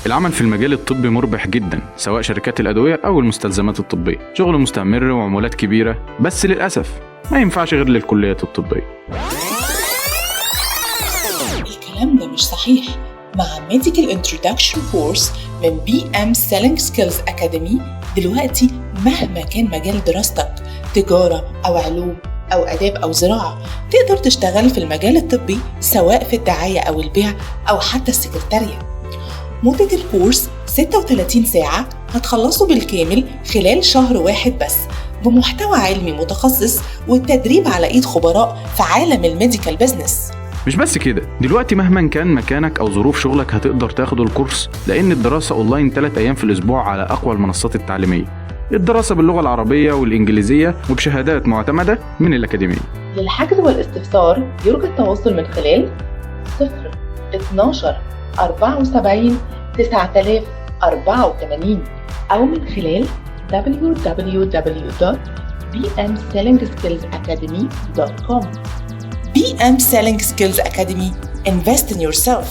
العمل في المجال الطبي مربح جدا، سواء شركات الأدوية أو المستلزمات الطبية، شغل مستمر وعمولات كبيرة، بس للأسف ما ينفعش غير للكليات الطبية. الكلام ده مش صحيح. مع Medical Introduction Course من BM Selling Skills Academy دلوقتي مهما كان مجال دراستك، تجارة أو علوم أو آداب أو زراعة، تقدر تشتغل في المجال الطبي سواء في الدعاية أو البيع أو حتى السكرتارية. مدة الكورس 36 ساعة، هتخلصه بالكامل خلال شهر واحد بس، بمحتوى علمي متخصص والتدريب على إيد خبراء في عالم الميديكال بيزنس. مش بس كده، دلوقتي مهما كان مكانك أو ظروف شغلك هتقدر تاخد الكورس، لأن الدراسة أونلاين 3 أيام في الأسبوع على أقوى المنصات التعليمية. الدراسة باللغة العربية والإنجليزية وبشهادات معتمدة من الأكاديمية. للحجز والاستفسار يرجى التواصل من خلال 012 74 9084 أو من خلال www.bmsellingskillsacademy.com. BM Selling Skills Academy. Invest in yourself.